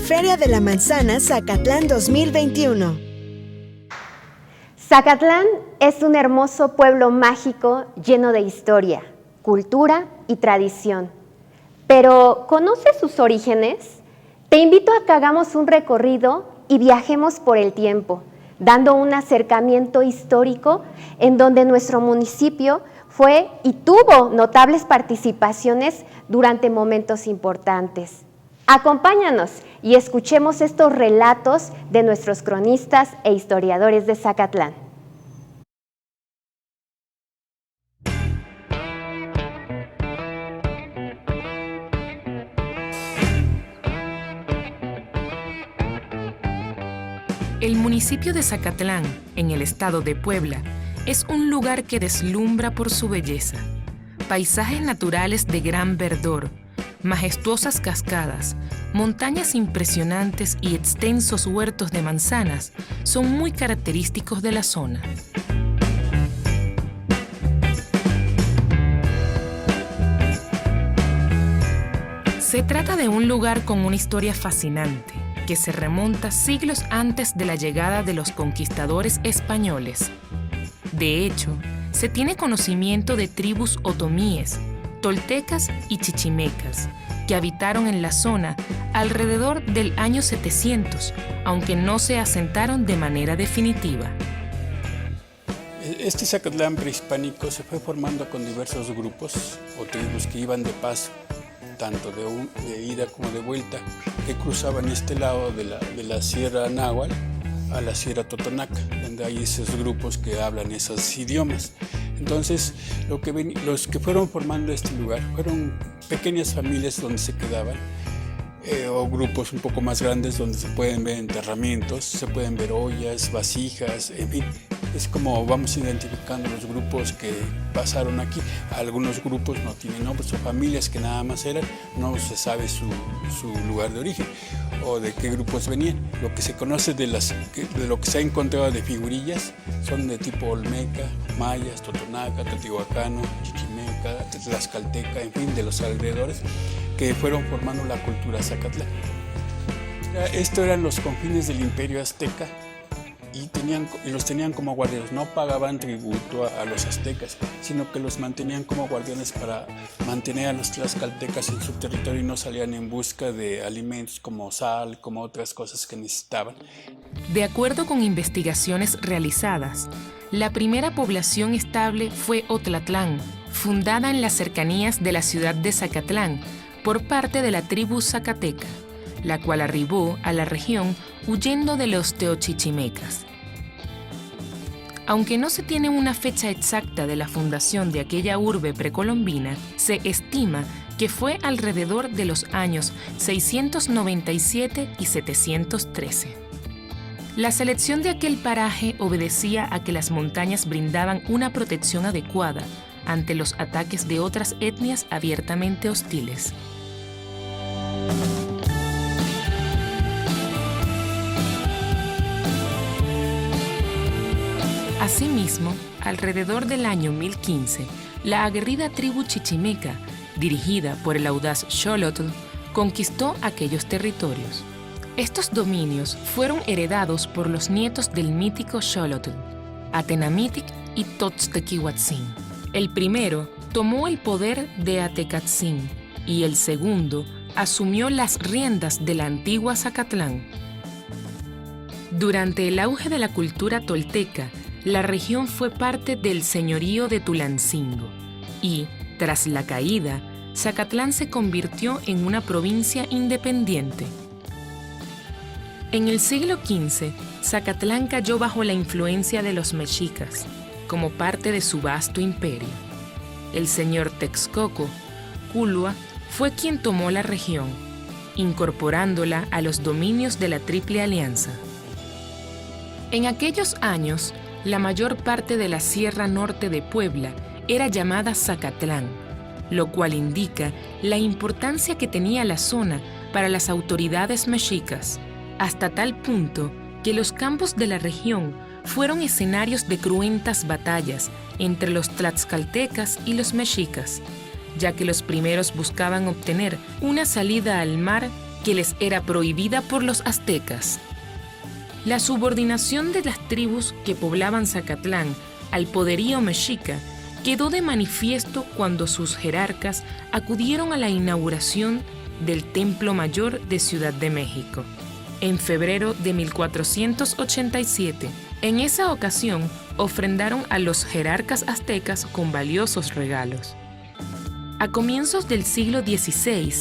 Feria de la Manzana Zacatlán 2021. Zacatlán es un hermoso pueblo mágico lleno de historia, cultura y tradición. Pero, ¿conoces sus orígenes? Te invito a que hagamos un recorrido y viajemos por el tiempo, dando un acercamiento histórico en donde nuestro municipio fue y tuvo notables participaciones durante momentos importantes. Acompáñanos y escuchemos estos relatos de nuestros cronistas e historiadores de Zacatlán. El municipio de Zacatlán, en el estado de Puebla, es un lugar que deslumbra por su belleza. Paisajes naturales de gran verdor, majestuosas cascadas, montañas impresionantes y extensos huertos de manzanas son muy característicos de la zona. Se trata de un lugar con una historia fascinante, que se remonta siglos antes de la llegada de los conquistadores españoles. De hecho, se tiene conocimiento de tribus otomíes, toltecas y chichimecas, que habitaron en la zona alrededor del año 700, aunque no se asentaron de manera definitiva. Este Zacatlán prehispánico se fue formando con diversos grupos o tribus que iban de paso, tanto de ida como de vuelta, que cruzaban este lado de la Sierra Náhuatl a la Sierra Totonaca, donde hay esos grupos que hablan esos idiomas. Entonces, los que fueron formando este lugar fueron pequeñas familias donde se quedaban, o grupos un poco más grandes donde se pueden ver enterramientos, se pueden ver ollas, vasijas, en fin. Es como vamos identificando los grupos que pasaron aquí. Algunos grupos no tienen nombres, o familias que nada más eran, no se sabe su lugar de origen o de qué grupos venían. Lo que se conoce de lo que se ha encontrado de figurillas son de tipo olmeca, mayas, totonaca, teotihuacano, chichimeca, tlaxcalteca, en fin, de los alrededores que fueron formando la cultura Zacatlán. Estos eran los confines del Imperio Azteca y los tenían como guardianes. No pagaban tributo a los aztecas, sino que los mantenían como guardianes para mantener a los tlaxcaltecas en su territorio y no salían en busca de alimentos como sal, como otras cosas que necesitaban. De acuerdo con investigaciones realizadas, la primera población estable fue Otlatlán, fundada en las cercanías de la ciudad de Zacatlán por parte de la tribu zacateca, la cual arribó a la región huyendo de los teochichimecas. Aunque no se tiene una fecha exacta de la fundación de aquella urbe precolombina, se estima que fue alrededor de los años 697 y 713. La selección de aquel paraje obedecía a que las montañas brindaban una protección adecuada ante los ataques de otras etnias abiertamente hostiles. Asimismo, alrededor del año 1015, la aguerrida tribu chichimeca, dirigida por el audaz Xolotl, conquistó aquellos territorios. Estos dominios fueron heredados por los nietos del mítico Xolotl, Atenamitic y Totztequihuatzin. El primero tomó el poder de Atecatzin y el segundo asumió las riendas de la antigua Zacatlán. Durante el auge de la cultura tolteca, la región fue parte del señorío de Tulancingo y, tras la caída, Zacatlán se convirtió en una provincia independiente. En el siglo XV, Zacatlán cayó bajo la influencia de los mexicas, como parte de su vasto imperio. El señor Texcoco, Culhua, fue quien tomó la región, incorporándola a los dominios de la Triple Alianza. En aquellos años, la mayor parte de la Sierra Norte de Puebla era llamada Zacatlán, lo cual indica la importancia que tenía la zona para las autoridades mexicas, hasta tal punto que los campos de la región fueron escenarios de cruentas batallas entre los tlaxcaltecas y los mexicas, ya que los primeros buscaban obtener una salida al mar que les era prohibida por los aztecas. La subordinación de las tribus que poblaban Zacatlán al poderío mexica quedó de manifiesto cuando sus jerarcas acudieron a la inauguración del Templo Mayor de Ciudad de México, en febrero de 1487. En esa ocasión, ofrendaron a los jerarcas aztecas con valiosos regalos. A comienzos del siglo XVI,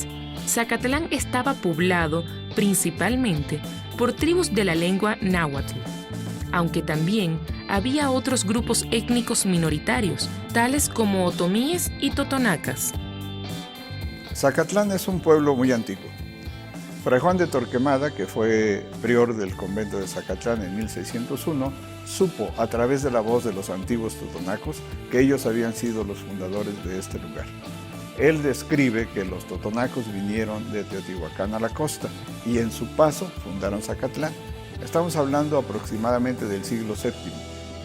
Zacatlán estaba poblado principalmente por tribus de la lengua náhuatl, aunque también había otros grupos étnicos minoritarios, tales como otomíes y totonacas. Zacatlán es un pueblo muy antiguo. Fray Juan de Torquemada, que fue prior del convento de Zacatlán en 1601, supo a través de la voz de los antiguos totonacos que ellos habían sido los fundadores de este lugar. Él describe que los totonacos vinieron de Teotihuacán a la costa y en su paso fundaron Zacatlán. Estamos hablando aproximadamente del siglo VII,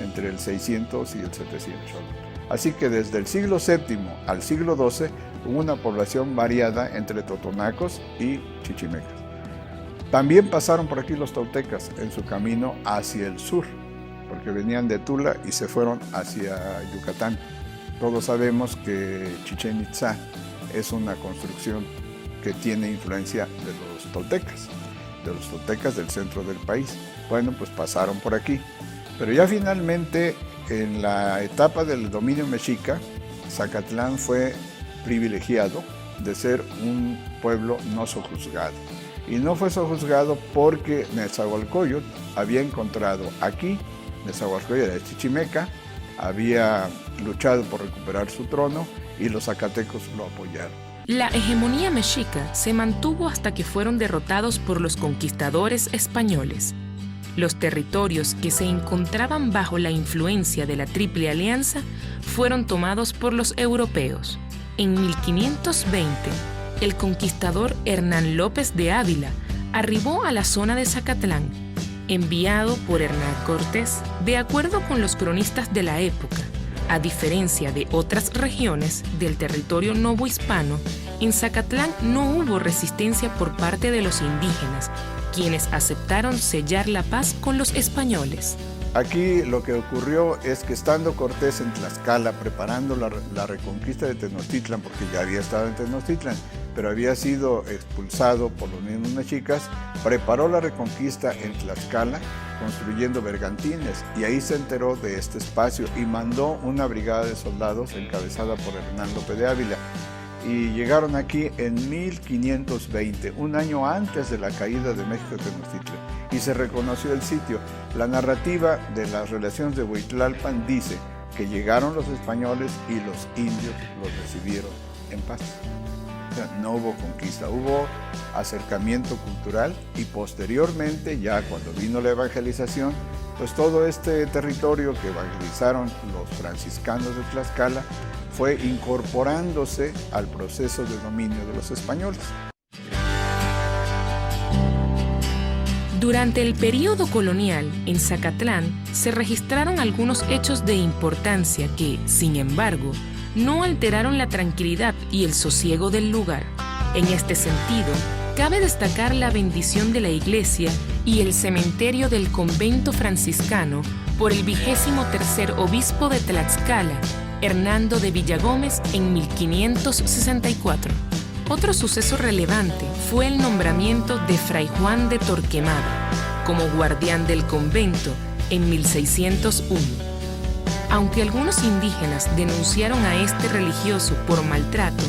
entre el 600 y el 700. Así que desde el siglo VII al siglo XII hubo una población variada entre totonacos y chichimecas. También pasaron por aquí los toltecas en su camino hacia el sur, porque venían de Tula y se fueron hacia Yucatán. Todos sabemos que Chichén Itzá es una construcción que tiene influencia de los toltecas del centro del país. Bueno, pues pasaron por aquí. Pero ya finalmente, en la etapa del dominio mexica, Zacatlán fue privilegiado de ser un pueblo no sojuzgado. Y no fue sojuzgado porque Nezahualcóyotl había encontrado aquí, Nezahualcóyotl era chichimeca, había luchado por recuperar su trono y los zacatecos lo apoyaron. La hegemonía mexica se mantuvo hasta que fueron derrotados por los conquistadores españoles. Los territorios que se encontraban bajo la influencia de la Triple Alianza fueron tomados por los europeos. En 1520, el conquistador Hernán López de Ávila arribó a la zona de Zacatlán, enviado por Hernán Cortés. De acuerdo con los cronistas de la época, a diferencia de otras regiones del territorio novohispano, en Zacatlán no hubo resistencia por parte de los indígenas, quienes aceptaron sellar la paz con los españoles. Aquí lo que ocurrió es que estando Cortés en Tlaxcala preparando la reconquista de Tenochtitlan, porque ya había estado en Tenochtitlan, pero había sido expulsado por los mismos mexicas, preparó la reconquista en Tlaxcala, construyendo bergantines, y ahí se enteró de este espacio y mandó una brigada de soldados encabezada por Hernán López de Ávila. Y llegaron aquí en 1520, un año antes de la caída de México Tenochtitlan, y se reconoció el sitio. La narrativa de las relaciones de Huitlalpan dice que llegaron los españoles y los indios los recibieron en paz. O sea, no hubo conquista, hubo acercamiento cultural y posteriormente, ya cuando vino la evangelización, pues todo este territorio que evangelizaron los franciscanos de Tlaxcala fue incorporándose al proceso de dominio de los españoles. Durante el período colonial, en Zacatlán se registraron algunos hechos de importancia que, sin embargo, no alteraron la tranquilidad y el sosiego del lugar. En este sentido, cabe destacar la bendición de la iglesia y el cementerio del convento franciscano por el 23º obispo de Tlaxcala, Hernando de Villagómez, en 1564. Otro suceso relevante fue el nombramiento de Fray Juan de Torquemada como guardián del convento en 1601. Aunque algunos indígenas denunciaron a este religioso por maltrato,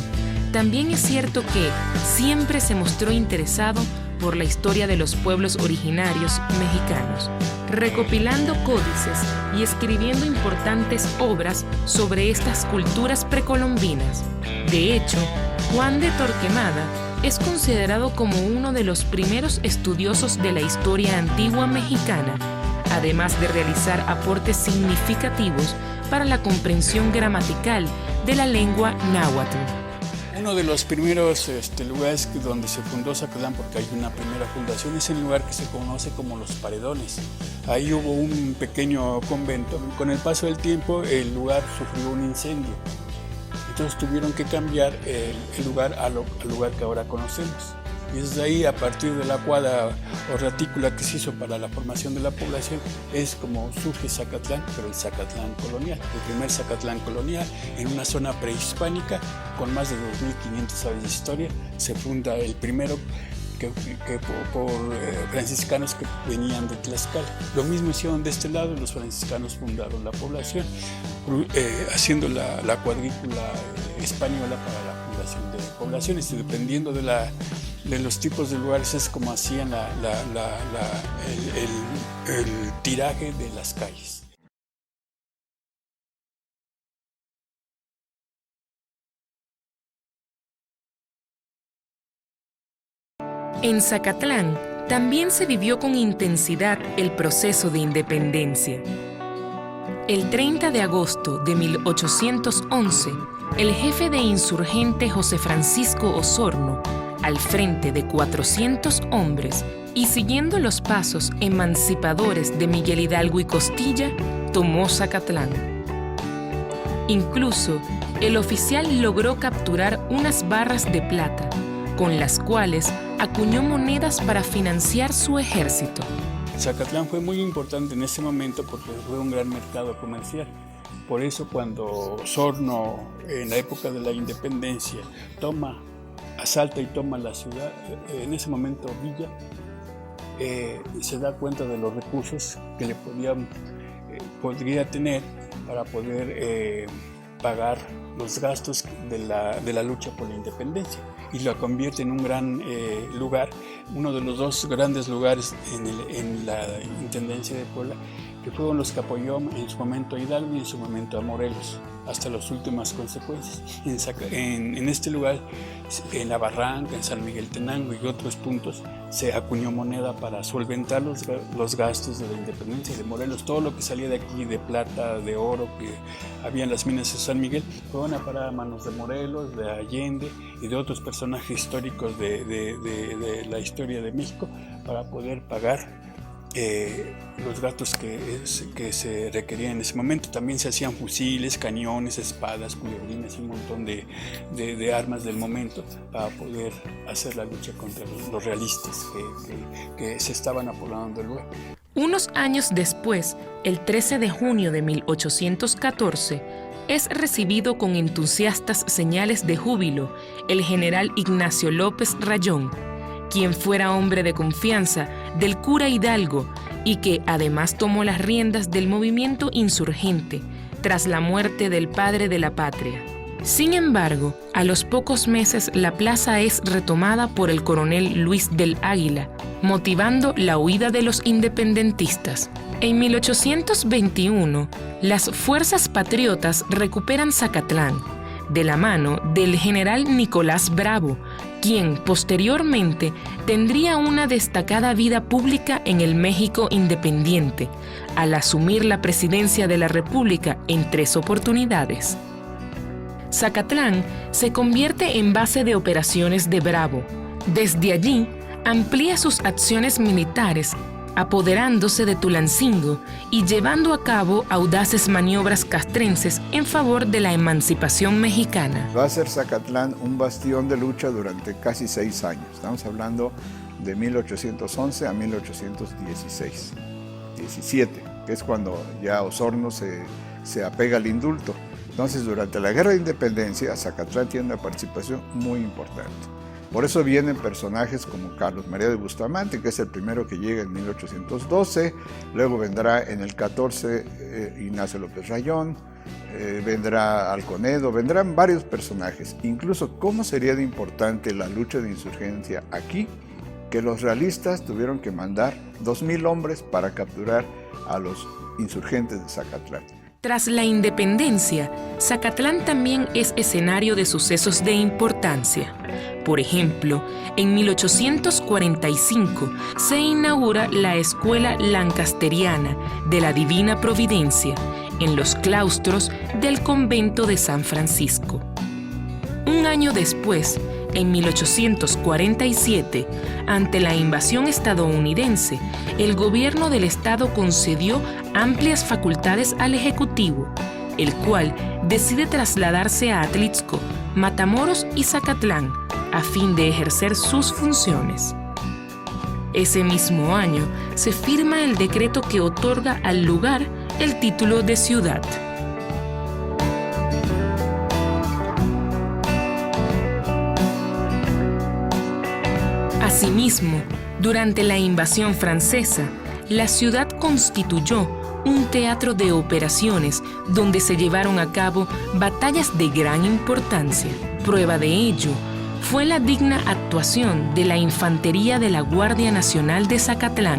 también es cierto que siempre se mostró interesado por la historia de los pueblos originarios mexicanos, recopilando códices y escribiendo importantes obras sobre estas culturas precolombinas. De hecho, Juan de Torquemada es considerado como uno de los primeros estudiosos de la historia antigua mexicana, además de realizar aportes significativos para la comprensión gramatical de la lengua náhuatl. Uno de los primeros lugares donde se fundó Zacatlán, porque hay una primera fundación, es el lugar que se conoce como Los Paredones. Ahí hubo un pequeño convento. Con el paso del tiempo, el lugar sufrió un incendio. Entonces tuvieron que cambiar el lugar al lugar que ahora conocemos. Y desde ahí, a partir de la cuadra o retícula que se hizo para la formación de la población, es como surge Zacatlán, pero el Zacatlán colonial, el primer Zacatlán colonial, en una zona prehispánica con más de 2.500 años de historia. Se funda el primero por franciscanos que venían de Tlaxcala. Lo mismo hicieron de este lado, los franciscanos fundaron la población, haciendo la cuadrícula española para la fundación de poblaciones, y dependiendo de los tipos de lugares es como hacían el tiraje de las calles. En Zacatlán también se vivió con intensidad el proceso de independencia. El 30 de agosto de 1811, el jefe de insurgente José Francisco Osorno, al frente de 400 hombres y siguiendo los pasos emancipadores de Miguel Hidalgo y Costilla, tomó Zacatlán. Incluso, el oficial logró capturar unas barras de plata, con las cuales acuñó monedas para financiar su ejército. Zacatlán fue muy importante en ese momento porque fue un gran mercado comercial. Por eso cuando Osorno, en la época de la independencia, asalta y toma la ciudad, en ese momento Villa, se da cuenta de los recursos que le podría tener para poder pagar los gastos de la lucha por la independencia, y lo convierte en un gran lugar, uno de los dos grandes lugares en la Intendencia de Puebla, que fueron los que apoyó en su momento a Hidalgo y en su momento a Morelos, hasta las últimas consecuencias. En este lugar, en La Barranca, en San Miguel Tenango y otros puntos, se acuñó moneda para solventar los gastos de la independencia de Morelos. Todo lo que salía de aquí, de plata, de oro, que había en las minas de San Miguel, fueron a parar a manos de Morelos, de Allende y de otros personajes históricos de la historia de México, para poder pagar los gastos que se requerían en ese momento. También se hacían fusiles, cañones, espadas, culebrinas y un montón de armas del momento para poder hacer la lucha contra los realistas que se estaban apoderando del lugar. Unos años después, el 13 de junio de 1814, es recibido con entusiastas señales de júbilo el general Ignacio López Rayón, quien fuera hombre de confianza del cura Hidalgo y que además tomó las riendas del movimiento insurgente tras la muerte del padre de la patria. Sin embargo, a los pocos meses la plaza es retomada por el coronel Luis del Águila, motivando la huida de los independentistas. En 1821, las fuerzas patriotas recuperan Zacatlán, de la mano del general Nicolás Bravo, quien posteriormente tendría una destacada vida pública en el México independiente, al asumir la presidencia de la República en 3 oportunidades. Zacatlán se convierte en base de operaciones de Bravo. Desde allí, amplía sus acciones militares, apoderándose de Tulancingo y llevando a cabo audaces maniobras castrenses en favor de la emancipación mexicana. Va a ser Zacatlán un bastión de lucha durante casi 6 años. Estamos hablando de 1811 a 1816, 17, que es cuando ya Osorno se apega al indulto. Entonces, durante la Guerra de Independencia, Zacatlán tiene una participación muy importante. Por eso vienen personajes como Carlos María de Bustamante, que es el primero que llega en 1812, luego vendrá en el 14 Ignacio López Rayón, vendrá Alconedo, vendrán varios personajes. Incluso, ¿cómo sería de importante la lucha de insurgencia aquí? Que los realistas tuvieron que mandar 2,000 hombres para capturar a los insurgentes de Zacatlán. Tras la independencia, Zacatlán también es escenario de sucesos de importancia. Por ejemplo, en 1845 se inaugura la Escuela Lancasteriana de la Divina Providencia en los claustros del convento de San Francisco. Un año después, en 1847, ante la invasión estadounidense, el gobierno del estado concedió amplias facultades al Ejecutivo, el cual decide trasladarse a Atlixco, Matamoros y Zacatlán, a fin de ejercer sus funciones. Ese mismo año se firma el decreto que otorga al lugar el título de ciudad. Asimismo, durante la invasión francesa, la ciudad constituyó un teatro de operaciones donde se llevaron a cabo batallas de gran importancia. Prueba de ello fue la digna actuación de la Infantería de la Guardia Nacional de Zacatlán,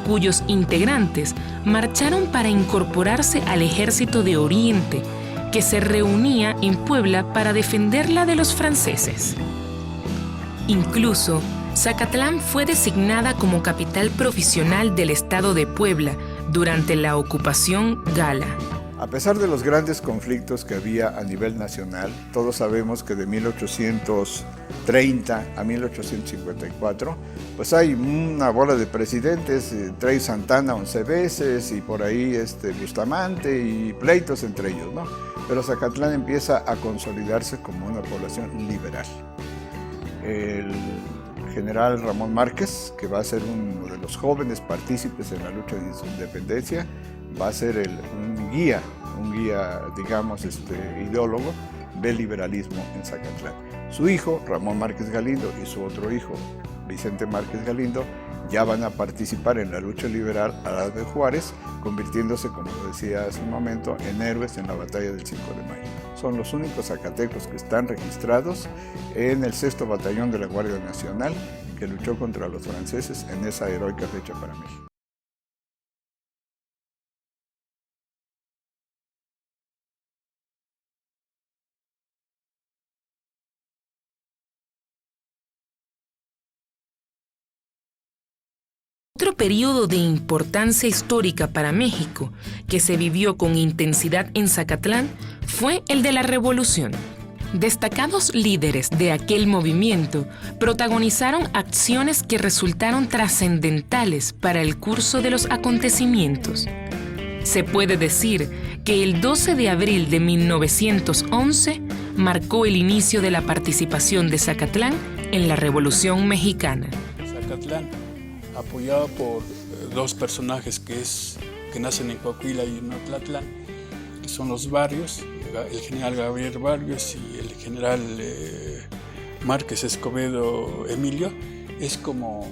cuyos integrantes marcharon para incorporarse al Ejército de Oriente, que se reunía en Puebla para defenderla de los franceses. Incluso, Zacatlán fue designada como capital provisional del estado de Puebla durante la ocupación gala. A pesar de los grandes conflictos que había a nivel nacional, todos sabemos que de 1830 a 1854, pues hay una bola de presidentes, trae Santana 11 veces y por ahí Bustamante y pleitos entre ellos, ¿no? Pero Zacatlán empieza a consolidarse como una población liberal. El general Ramón Márquez, que va a ser uno de los jóvenes partícipes en la lucha de su independencia, va a ser un guía, digamos, ideólogo del liberalismo en Zacatlán. Su hijo, Ramón Márquez Galindo, y su otro hijo, Vicente Márquez Galindo, ya van a participar en la lucha liberal al lado de Juárez, convirtiéndose, como lo decía hace un momento, en héroes en la batalla del 5 de mayo. Son los únicos zacatecos que están registrados en el 6º Batallón de la Guardia Nacional que luchó contra los franceses en esa heroica fecha para México. Otro periodo de importancia histórica para México, que se vivió con intensidad en Zacatlán, fue el de la Revolución. Destacados líderes de aquel movimiento protagonizaron acciones que resultaron trascendentales para el curso de los acontecimientos. Se puede decir que el 12 de abril de 1911 marcó el inicio de la participación de Zacatlán en la Revolución Mexicana. Zacatlán, apoyado por dos personajes que nacen en Coahuila y en Otlatlán, que son los Barrios, el general Gabriel Barrios y el general Márquez Escobedo Emilio, es como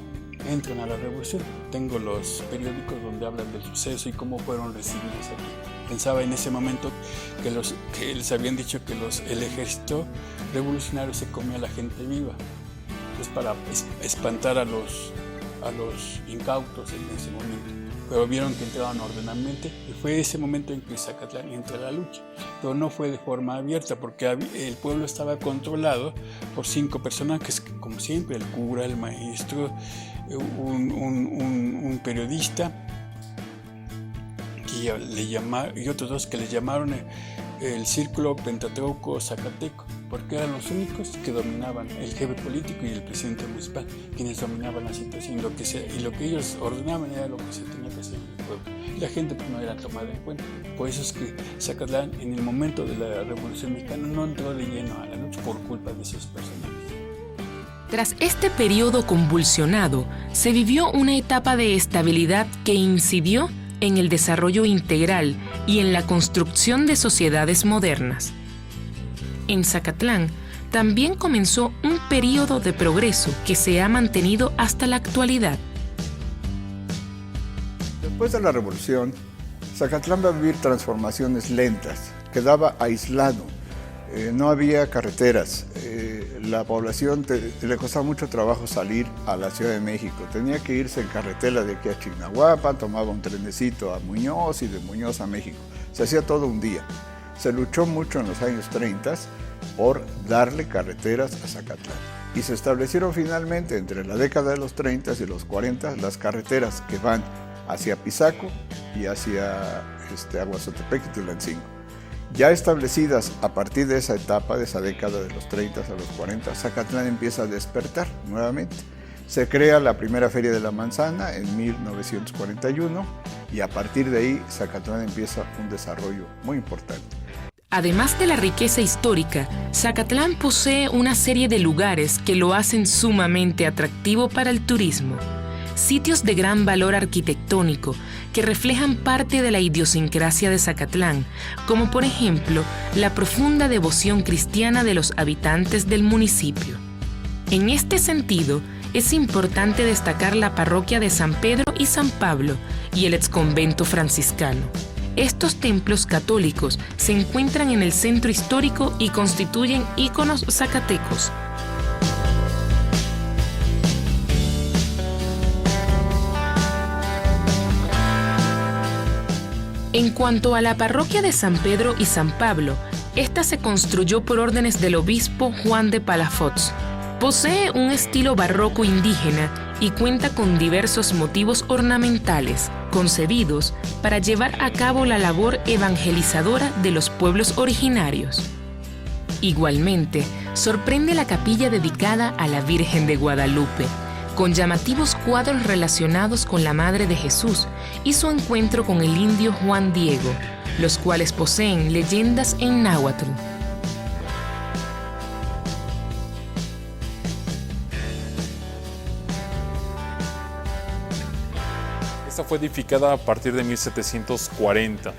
entran a la revolución. Tengo los periódicos donde hablan del suceso y cómo fueron recibidos aquí. Pensaba en ese momento que les habían dicho que el ejército revolucionario se comía a la gente viva, pues para espantar a los incautos en ese momento, pero vieron que entraban ordenadamente y fue ese momento en que Zacatlán entra a la lucha, pero no fue de forma abierta porque el pueblo estaba controlado por 5 personajes, como siempre, el cura, el maestro, un periodista y otros 2 que le llamaron el Círculo Pentateuco Zacateco, porque eran los únicos que dominaban, el jefe político y el presidente municipal, quienes dominaban la situación, y lo que ellos ordenaban era lo que se tenía que hacer en el pueblo. Y la gente pues, no era tomada en cuenta. Por eso es que Zacatlán, en el momento de la Revolución Mexicana, no entró de lleno a la lucha por culpa de esos personajes. Tras este periodo convulsionado, se vivió una etapa de estabilidad que incidió en el desarrollo integral y en la construcción de sociedades modernas. En Zacatlán también comenzó un periodo de progreso que se ha mantenido hasta la actualidad. Después de la Revolución, Zacatlán va a vivir transformaciones lentas, quedaba aislado, no había carreteras, la población le costaba mucho trabajo salir a la Ciudad de México, tenía que irse en carretera de aquí a Chignahuapan, tomaba un trenecito a Muñoz y de Muñoz a México, se hacía todo un día. Se luchó mucho en los años 30 por darle carreteras a Zacatlán y se establecieron finalmente entre la década de los 30 y los 40 las carreteras que van hacia Pisaco y hacia Aguazotepec y Tulancingo. Ya establecidas a partir de esa etapa, de esa década de los 30 a los 40, Zacatlán empieza a despertar nuevamente. Se crea la primera Feria de la Manzana en 1941 y a partir de ahí Zacatlán empieza un desarrollo muy importante. Además de la riqueza histórica, Zacatlán posee una serie de lugares que lo hacen sumamente atractivo para el turismo. Sitios de gran valor arquitectónico que reflejan parte de la idiosincrasia de Zacatlán, como por ejemplo la profunda devoción cristiana de los habitantes del municipio. En este sentido, es importante destacar la parroquia de San Pedro y San Pablo y el exconvento franciscano. Estos templos católicos se encuentran en el centro histórico y constituyen íconos zacatecos. En cuanto a la parroquia de San Pedro y San Pablo, esta se construyó por órdenes del obispo Juan de Palafox. Posee un estilo barroco indígena y cuenta con diversos motivos ornamentales, concebidos para llevar a cabo la labor evangelizadora de los pueblos originarios. Igualmente, sorprende la capilla dedicada a la Virgen de Guadalupe, con llamativos cuadros relacionados con la Madre de Jesús y su encuentro con el indio Juan Diego, los cuales poseen leyendas en náhuatl. Esta fue edificada a partir de 1740.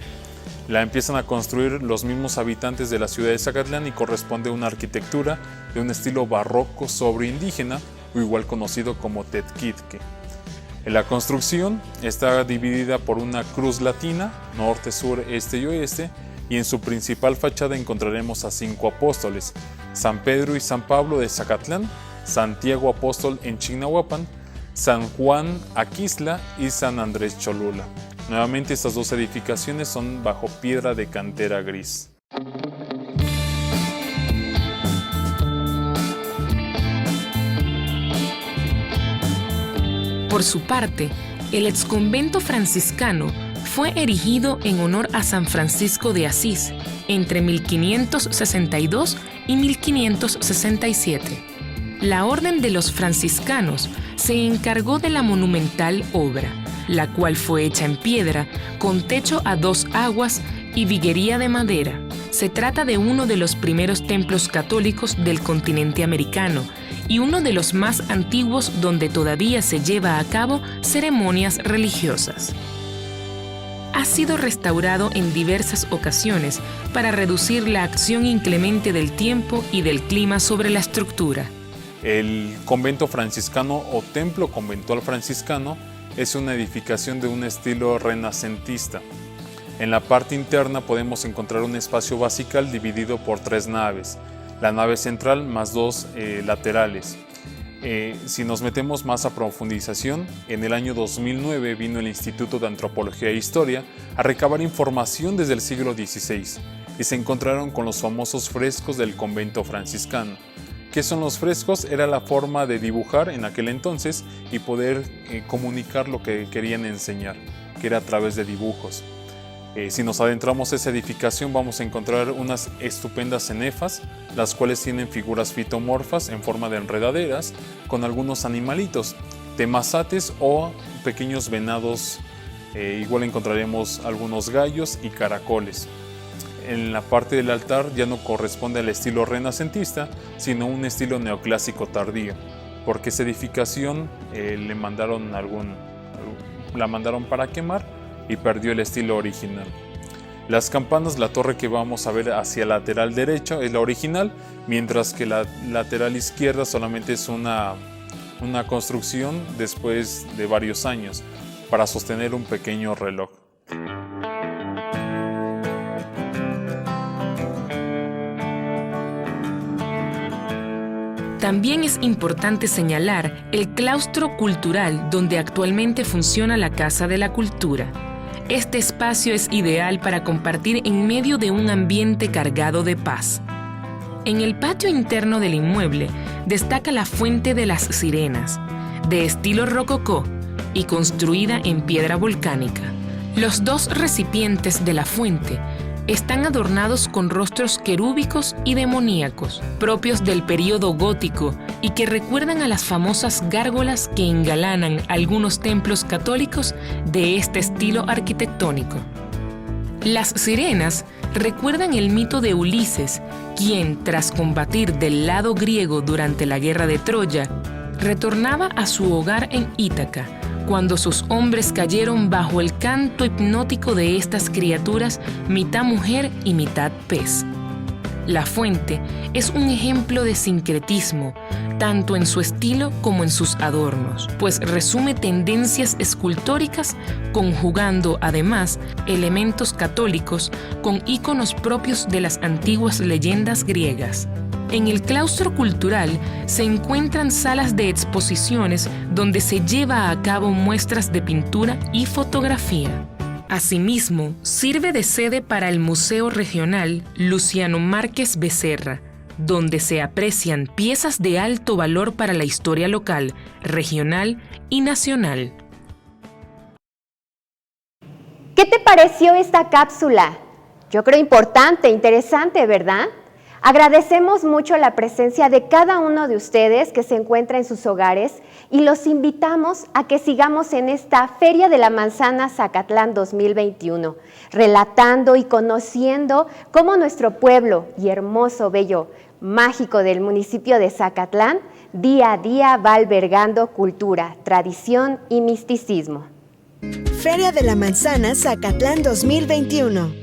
La empiezan a construir los mismos habitantes de la ciudad de Zacatlán y corresponde a una arquitectura de un estilo barroco sobre indígena, o igual conocido como Tetzquitque. La construcción está dividida por una cruz latina, norte, sur, este y oeste, y en su principal fachada encontraremos a 5 apóstoles: San Pedro y San Pablo de Zacatlán, Santiago Apóstol en Chignahuapan, San Juan Aquisla y San Andrés Cholula. Nuevamente, estas dos edificaciones son bajo piedra de cantera gris. Por su parte, el exconvento franciscano fue erigido en honor a San Francisco de Asís entre 1562 y 1567. La Orden de los Franciscanos se encargó de la monumental obra, la cual fue hecha en piedra, con techo a 2 aguas y viguería de madera. Se trata de uno de los primeros templos católicos del continente americano y uno de los más antiguos donde todavía se lleva a cabo ceremonias religiosas. Ha sido restaurado en diversas ocasiones para reducir la acción inclemente del tiempo y del clima sobre la estructura. El convento franciscano o templo conventual franciscano es una edificación de un estilo renacentista. En la parte interna podemos encontrar un espacio basical dividido por 3 naves, la nave central más 2 laterales. Si nos metemos más a profundización, en el año 2009 vino el Instituto de Antropología e Historia a recabar información desde el siglo XVI y se encontraron con los famosos frescos del convento franciscano. ¿Qué son los frescos? Era la forma de dibujar en aquel entonces y poder comunicar lo que querían enseñar, que era a través de dibujos. Si nos adentramos a esa edificación vamos a encontrar unas estupendas cenefas, las cuales tienen figuras fitomorfas en forma de enredaderas, con algunos animalitos, temazates o pequeños venados. Igual encontraremos algunos gallos y caracoles. En la parte del altar ya no corresponde al estilo renacentista, sino un estilo neoclásico tardío, porque esa edificación la mandaron para quemar y perdió el estilo original. Las campanas, la torre que vamos a ver hacia el lateral derecho es la original, mientras que la lateral izquierda solamente es una construcción después de varios años para sostener un pequeño reloj. También es importante señalar el claustro cultural donde actualmente funciona la Casa de la Cultura. Este espacio es ideal para compartir en medio de un ambiente cargado de paz. En el patio interno del inmueble destaca la Fuente de las Sirenas, de estilo rococó y construida en piedra volcánica. Los 2 recipientes de la fuente están adornados con rostros querúbicos y demoníacos, propios del período gótico y que recuerdan a las famosas gárgolas que engalanan algunos templos católicos de este estilo arquitectónico. Las sirenas recuerdan el mito de Ulises, quien, tras combatir del lado griego durante la guerra de Troya, retornaba a su hogar en Ítaca, cuando sus hombres cayeron bajo el canto hipnótico de estas criaturas, mitad mujer y mitad pez. La fuente es un ejemplo de sincretismo, tanto en su estilo como en sus adornos, pues resume tendencias escultóricas, conjugando además elementos católicos con íconos propios de las antiguas leyendas griegas. En el claustro cultural se encuentran salas de exposiciones donde se lleva a cabo muestras de pintura y fotografía. Asimismo, sirve de sede para el Museo Regional Luciano Márquez Becerra, donde se aprecian piezas de alto valor para la historia local, regional y nacional. ¿Qué te pareció esta cápsula? Yo creo importante, interesante, ¿verdad? Agradecemos mucho la presencia de cada uno de ustedes que se encuentra en sus hogares y los invitamos a que sigamos en esta Feria de la Manzana Zacatlán 2021, relatando y conociendo cómo nuestro pueblo y hermoso, bello, mágico del municipio de Zacatlán día a día va albergando cultura, tradición y misticismo. Feria de la Manzana Zacatlán 2021.